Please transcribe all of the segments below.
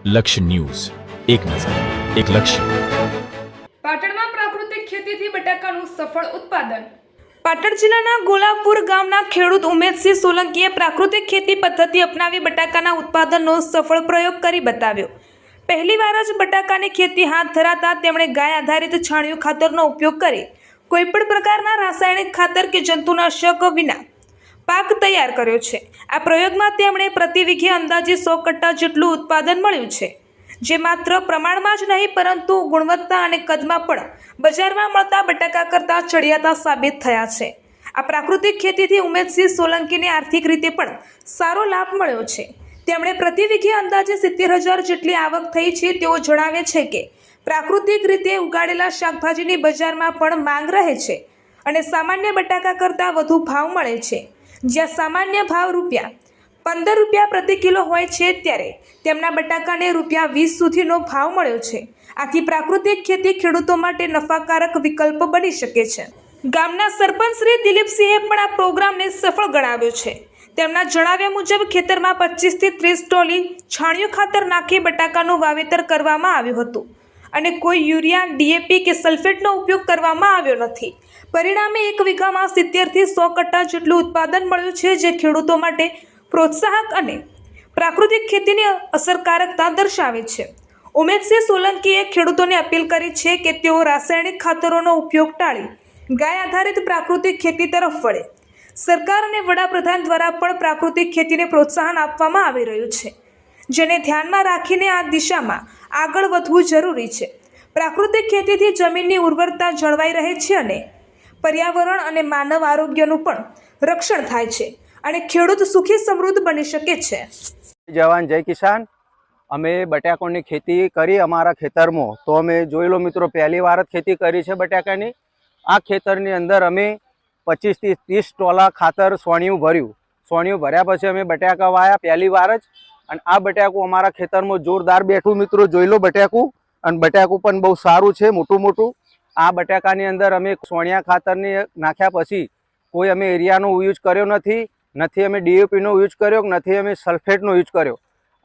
લક્ષ્ય ન્યૂઝ, એક નજર, એક લક્ષ્ય. પાટણમાં પ્રાકૃતિક ખેતીથી બટાકાનું સફળ ઉત્પાદન. પાટણ જિલ્લાના ગોલાપુર ગામના ખેડૂત ઉમેશસિંહ સોલંકીએ પ્રાકૃતિક ખેતી પદ્ધતિ અપનાવી બટાકાના ઉત્પાદનનો સફળ પ્રયોગ કરી બતાવ્યો. પહેલીવાર જ બટાકાની ખેતી હાથ ધરાતા તેમણે ગાય આધારિત છાણિયું ખાતરનો ઉપયોગ કરી કોઈપણ પ્રકારના રાસાયણિક ખાતર કે જંતુનાશક વિના પાક તૈયાર કર્યો છે. આ પ્રયોગમાં તેમણે પ્રતિ વીઘે અંદાજે 100 કટ્ટા જેટલું ઉત્પાદન મળ્યું છે, જે માત્ર પ્રમાણમાં જ નહીં પરંતુ ગુણવત્તા અને કદમાં પણ બજારમાં મળતા બટાકા કરતાં ચડિયાતા સાબિત થયા છે. આ પ્રાકૃતિક ખેતીથી ઉમેશસિંહ સોલંકીને આર્થિક રીતે પણ સારો લાભ મળ્યો છે. તેમણે પ્રતિ વીઘે અંદાજે 70,000 જેટલી આવક થઈ છે. તેઓ જણાવે છે કે પ્રાકૃતિક રીતે ઉગાડેલા શાકભાજીની બજારમાં પણ માંગ રહે છે અને સામાન્ય બટાકા કરતાં વધુ ભાવ મળે છે. જ્યાં સામાન્ય ભાવ ₹15 પ્રતિ કિલો હોય છે, ત્યારે તેમના બટાકાને ₹20 સુધીનો ભાવ મળ્યો છે. આથી પ્રાકૃતિક ખેતી ખેડૂતો માટે નફાકારક વિકલ્પ બની શકે છે. ગામના સરપંચ શ્રી દિલીપસિંહે પણ આ પ્રોગ્રામને સફળ ગણાવ્યો છે. તેમના જણાવ્યા મુજબ ખેતરમાં 25 થી 30 ટોલી છાણિયું ખાતર નાખી બટાકાનું વાવેતર કરવામાં આવ્યું હતું અને કોઈ યુરિયા, DAP કે સલ્ફેટનો ઉપયોગ કરવામાં આવ્યો નથી. પરિણામે એક વીઘામાં 70 થી 100 કટ્ટા જેટલું ઉત્પાદન મળ્યું છે, જે ખેડૂતો માટે પ્રોત્સાહક અને પ્રાકૃતિક ખેતીની અસરકારકતા દર્શાવે છે. ઉમેશસિંહ સોલંકીએ ખેડૂતોને અપીલ કરી છે કે તેઓ રાસાયણિક ખાતરોનો ઉપયોગ ટાળી ગાય આધારિત પ્રાકૃતિક ખેતી તરફ વળે. સરકાર અને વડાપ્રધાન દ્વારા પણ પ્રાકૃતિક ખેતીને પ્રોત્સાહન આપવામાં આવી રહ્યું છે, જેને ધ્યાનમાં રાખીને આ દિશામાં આગળ વધવું જરૂરી છે. પ્રાકૃતિક ખેતીથી જમીનની ઉર્વરતા જળવાઈ રહે છે અને પર્યાવરણ અને માનવ આરોગ્યનું પણ રક્ષણ થાય છે અને ખેડૂત સુખી સમૃદ્ધ બની શકે છે. જવાન જય કિસાન. અમે બટાકાની ખેતી કરી અમારા ખેતરમાં. તો અમે જોઈ લો મિત્રો, પહેલી વાર જ ખેતી કરી છે બટાકાની. આ ખેતરની અંદર અમે 25 થી 30 ટોલા ખાતર સોણિયું ભર્યું. સોણિયું ભર્યા પછી અમે બટાકા વાયા પહેલી વાર જ, અને આ બટાકું અમારા ખેતરમાં જોરદાર બેઠું. મિત્રો જોઈ લો બટાકું, અને બટાકું પણ બહુ સારું છે, મોટું મોટું. આ બટાકાની અંદર અમે સોણિયા ખાતરની નાખ્યા પછી કોઈ અમે એરિયાનો યુઝ કર્યો નથી અમે DAPનો યુઝ કર્યો, નથી અમે સલ્ફેટનો યુઝ કર્યો.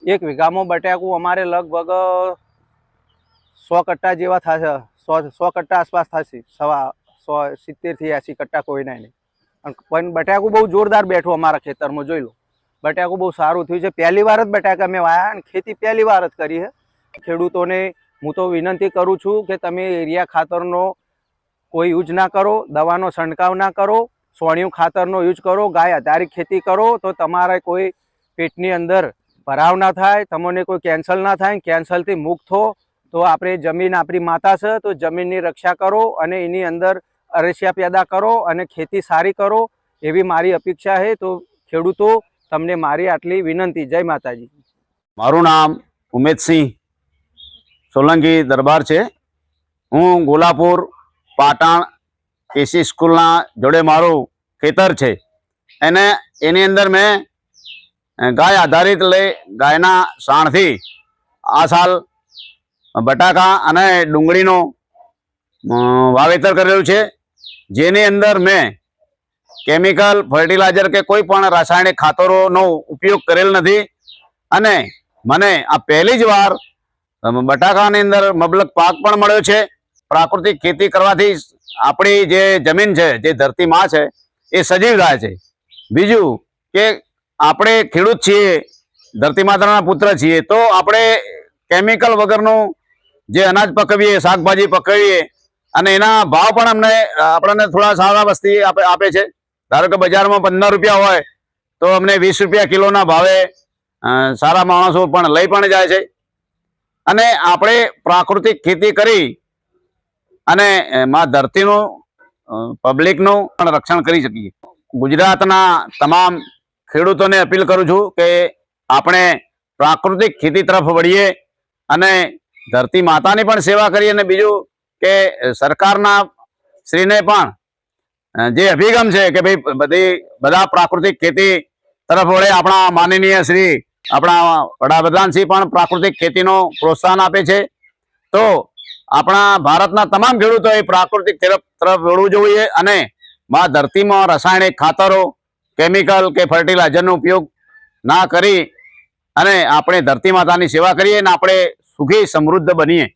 એક વીઘામાં બટાકું અમારે લગભગ 100 કટ્ટા જેવા થશે, 100 કટ્ટા આસપાસ થશે, 70 થી 80 કટ્ટા કોઈના નહીં. પણ બટાકું બહુ જોરદાર બેઠું અમારા ખેતરમાં. જોઈ લો બટાકું બહુ સારું થયું છે. પહેલી વાર જ બટાકા મેં વાયા અને ખેતી પહેલી વાર જ કરી છે. ખેડૂતોને હું તો વિનંતી કરું છું કે તમે એરિયા ખાતરનો કોઈ યુઝ ના કરો, દવાનો છંટકાવ ના કરો, સોણિયું ખાતરનો યુઝ કરો, ગાય આધારિત ખેતી કરો, તો તમારે કોઈ પેટની અંદર ભરાવ ના થાય, તમને કોઈ કેન્સર ના થાય. કેન્સરથી મુક્ત હો તો આપણે જમીન આપણી માતા છે, તો જમીનની રક્ષા કરો અને એની અંદર અરસિયા પેદા કરો અને ખેતી સારી કરો, એવી મારી અપેક્ષા છે. તો ખેડૂતો, તમને મારી આટલી વિનંતી. જય માતાજી. મારું નામ ઉમેશસિંહ સોલંકી દરબાર છે. હું ગોલાપુર પાટણ KC સ્કૂલના જોડે મારું ખેતર છે. એની અંદર મેં ગાય આધારિત લઈ ગાયના સાણથી આ સાલ બટાકા અને ડુંગળીનું વાવેતર કરેલું છે, જેની અંદર મેં કેમિકલ ફર્ટિલાઇઝર કે કોઈ પણ રાસાયણિક ખાતરોનો ઉપયોગ કરેલ નથી. અને મને આ પહેલી જ વાર બટાકાની અંદર મબલક પાક પણ મળ્યો છે. પ્રાકૃતિક ખેતી કરવાથી આપણી જે જમીન છે, જે ધરતી માં છે, એ સજીવ થાય છે. બીજું કે આપણે ખેડૂત છીએ, ધરતી માતાના પુત્ર છીએ, તો આપણે કેમિકલ વગરનું જે અનાજ પકવીએ, શાકભાજી પકવીએ, અને એના ભાવ પણ આપણને થોડા સારા વસ્તી આપે છે. ધારો કે બજારમાં ₹15 હોય તો અમને ₹20 કિલોના ભાવે સારા માણસો પણ લઈ પણ જાય છે. અને આપણે પ્રાકૃતિક ખેતી કરી અને માં ધરતીનું, પબ્લિકનું પણ રક્ષણ કરી શકીએ. ગુજરાતના તમામ ખેડૂતોને અપીલ કરું છું કે આપણે પ્રાકૃતિક ખેતી તરફ વળીએ અને ધરતી માતાની પણ સેવા કરીએ. અને બીજું કે સરકારના શ્રીને પણ જે અભિગમ છે કે ભાઈ બધા પ્રાકૃતિક ખેતી તરફ વળે. આપણા માનનીય શ્રી આપણા વડાપ્રધાનશ્રી પણ પ્રાકૃતિક ખેતીનો પ્રોત્સાહન આપે છે. તો આપણા ભારતના તમામ ખેડૂતોએ પ્રાકૃતિક તરફ વળવું જોઈએ અને માં ધરતીમાં રાસાયણિક ખાતરો, કેમિકલ કે ફર્ટિલાઇઝરનો ઉપયોગ ના કરી અને આપણે ધરતી માતાની સેવા કરીએ અને આપણે સુખી સમૃદ્ધ બનીએ.